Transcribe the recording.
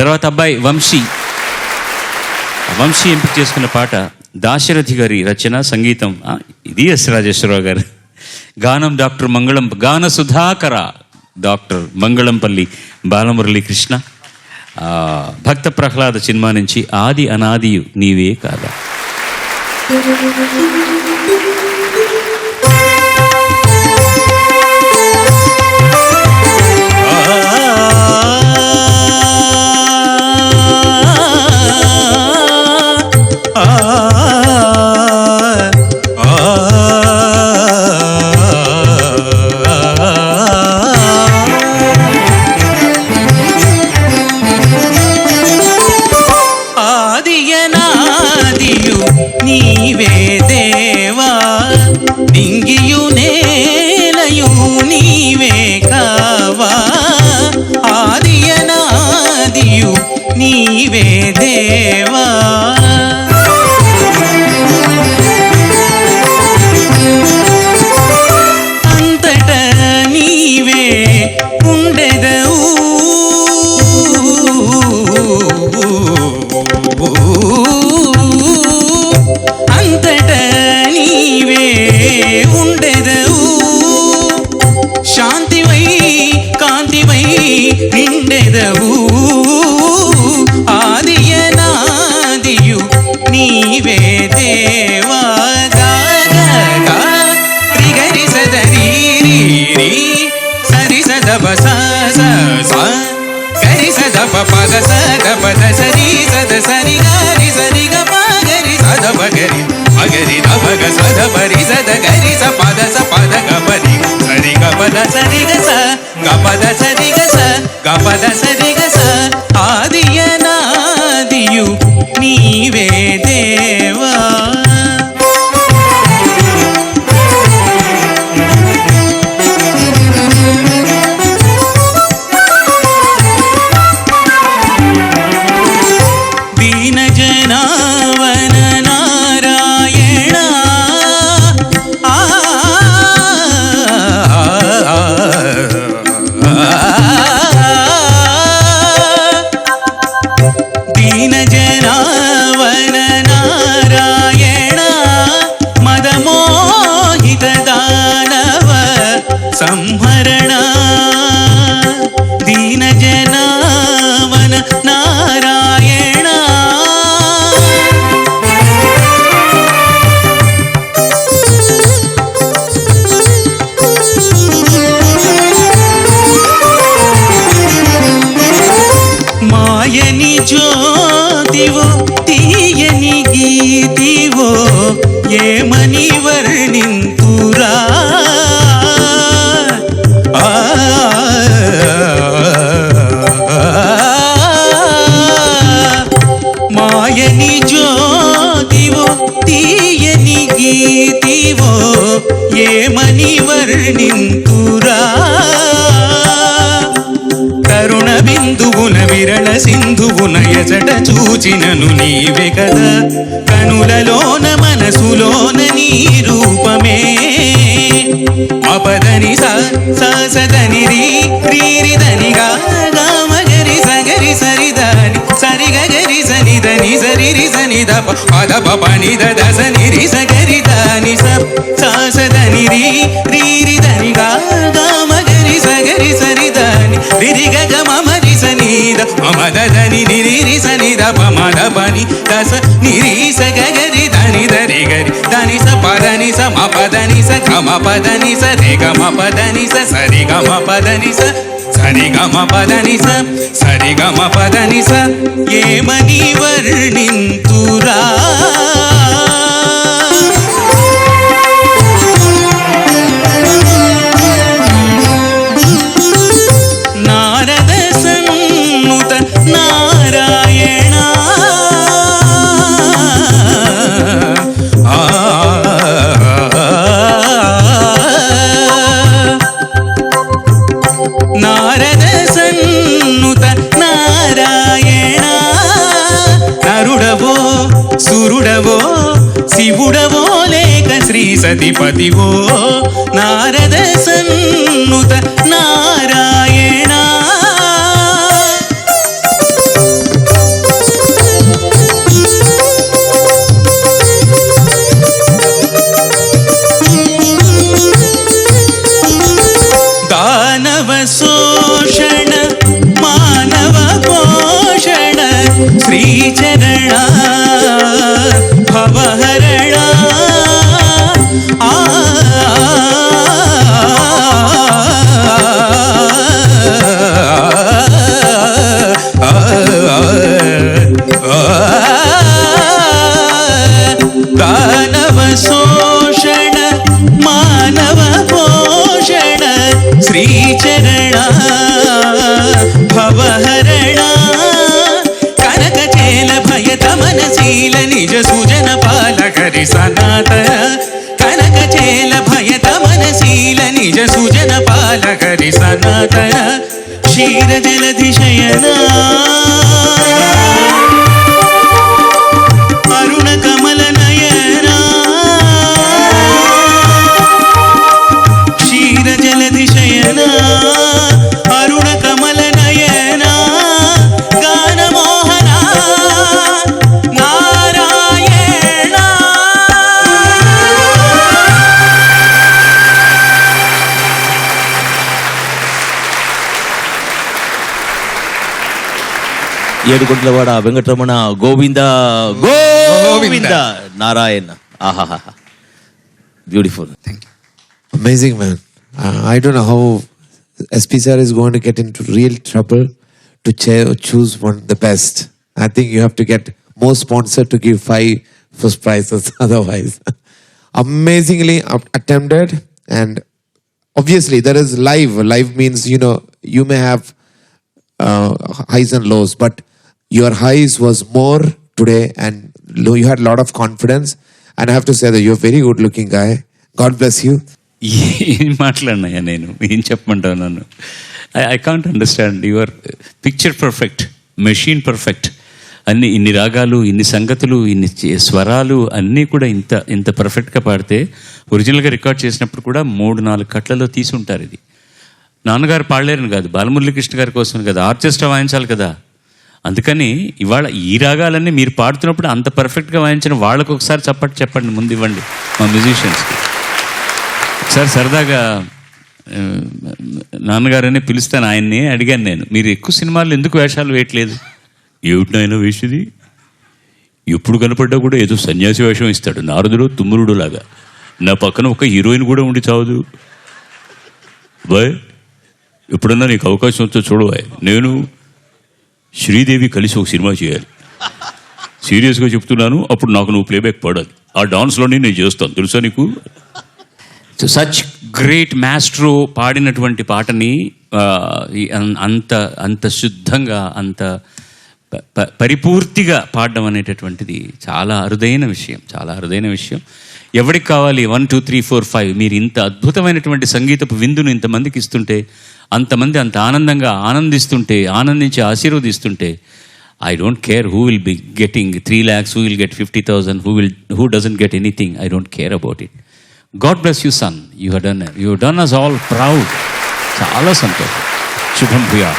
తర్వాత అబ్బాయి వంశీ ఎంపిక చేసుకున్న పాట దాశరథి గారి రచన, సంగీతం ఇది ఎస్ రాజేశ్వరరావు గారు, గానం డాక్టర్ మంగళం, గాన సుధాకర డాక్టర్ మంగళంపల్లి బాలమురళీ కృష్ణ. భక్త ప్రహ్లాద సినిమా నుంచి ఆది అనాదియు నీవే కాదా. నీవే దేవా నింగియు నేలయు నీవే కావా, ఆదియనాదియు నీవే దేవా. అంతట నీవే ఉండెదవు, అంతట నీవే ఉండెదవు, శాంతివై కాంతివై నిండెదవు, ఆదియనాదియు నీవే దేవా. గరి సదరి సరి సదప గరి సదప పద సదపద సరి సద సరి గరి సరి గ గరి సదప గరి అగరి దపగ సద పరి సద గరి స పద గపరి సరి గపద సరి గ స గపద సరి గ స గపద సరి గ స, ఆదియనాదియు నీవే దేవా. సంహరణ దీన జనావన నారాయణ, మాయని జ్యోతివో తీయని గీతివో ఏమని వర్ణింతురా, మాయని జ్యోతివో తీయని గీతివో ఏమని వర్ణింతురా, కరుణ బిందువున విరళ సింధువున ఎజట చూచినను నీవే కదా, కనులలోన మనసులోన నీ రూపమే. అపదని సదని రీరిదని గామగరి సగరి సరిదని సరిగ గరి సనిదని సరి సని దప పద పని దసని రి సగరి దాని సదని రీరిదని గామగరి సగరి సరిదని రిరిగ గమరి సనీద మమదని నిరి సని దప మద పని దస నిరి సగరి దని దరి గరి దని స పదని స మ పదని స గమ పదని స రే గమ పదని స సరి గమ పదని స సరి గమ పదని స సరి గమ పదని స, ఏమని వర్ణింతురా. నారద సన్నుత నారాయణ, నారద సన్నుత నారాయణ, నరుడవో సురుడవో శివుడవో లేక శ్రీ సతిపతివో, నారద సన్నుత నారాయణ, శ్రీచరణ భవహరణ దానవ శోషణ మానవ పోషణ శ్రీచరణ భవహరణ కనకచేల భయత మనశీల నిజ సుజన పాలకరి సనాతన కనకచేల భయత మనశీల నిజ సుజన పాలకరి సనాతన క్షీర జలధిశయన అరుణ కమల నయన క్షీర జలధిశయన అరుణ కమల నయన గాన మోహన నారాయణ. ఏడుగుంట్లవాడ వెంకటరమణ గోవింద గోవింద నారాయణ. ఆహాహా, beautiful. Amazing, man. I don't know how SP sir is going to get into real trouble to choose the best. I think you have to get more sponsors to give 5 first prizes otherwise. Amazingly attempted, and obviously there is live. Live means, you may have highs and lows, but your highs was more today and you had a lot of confidence, and I have to say that you're a very good looking guy. God bless you. ఏం మాట్లాడినాయా నేను, ఏం చెప్పమంటావు నన్ను? I can't understand. Your picture perfect, machine perfect. అన్ని ఇన్ని రాగాలు, ఇన్ని సంగతులు, ఇన్ని స్వరాలు అన్నీ కూడా ఇంత పర్ఫెక్ట్గా పాడితే ఒరిజినల్గా రికార్డ్ చేసినప్పుడు కూడా 3-4 కట్లలో తీసుంటారు. ఇది నాన్నగారు పాడలేరని కాదు, బాలమురళీకృష్ణ గారి కోసం కదా, ఆర్కెస్ట్రా వాయించాలి కదా. అందుకని ఇవాళ ఈ రాగాలన్నీ మీరు పాడుతున్నప్పుడు అంత పర్ఫెక్ట్గా వాయించిన వాళ్ళకు ఒకసారి చెప్పండి, ముందు ఇవ్వండి మా మ్యూజిషియన్స్కి. ఒకసారి సరదాగా నాన్నగారనే పిలుస్తాను ఆయన్ని. అడిగాను నేను, మీరు ఎక్కువ సినిమాల్లో ఎందుకు వేషాలు వేయట్లేదు? ఏమిటినైనా వేసేది, ఎప్పుడు కనపడ్డా కూడా ఏదో సన్యాసి వేషం ఇస్తాడు, నారదుడు తుమ్మురుడు లాగా. నా పక్కన ఒక హీరోయిన్ కూడా ఉండి చావదు బాయ్. ఎప్పుడన్నా నీకు అవకాశం వచ్చో చూడవాయ్, నేను శ్రీదేవి కలిసి ఒక సినిమా చేయాలి, సీరియస్గా చెప్తున్నాను. అప్పుడు నాకు నువ్వు ప్లేబ్యాక్ పాడాలి, ఆ డాన్స్లోనే నేను చేస్తాను, తెలుసా నీకు? సచ్ గ్రేట్ మాస్ట్రో పాడినటువంటి పాటని అంత శుద్ధంగా, అంత పరిపూర్తిగా పాడడం అనేటటువంటిది చాలా అరుదైన విషయం. ఎవరికి కావాలి 1 2 3 4 5? మీరు ఇంత అద్భుతమైనటువంటి సంగీతపు విందును ఇంతమందికి ఇస్తుంటే, అంతమంది అంత ఆనందంగా ఆనందిస్తుంటే, ఆనందించి ఆశీర్వదిస్తుంటే, I don't care who will be getting 3 lakhs, who will get 50,000, who doesn't get anything. I don't care about it. God bless you, son. You have done us all proud. Chala santosham. Shubham bhuya.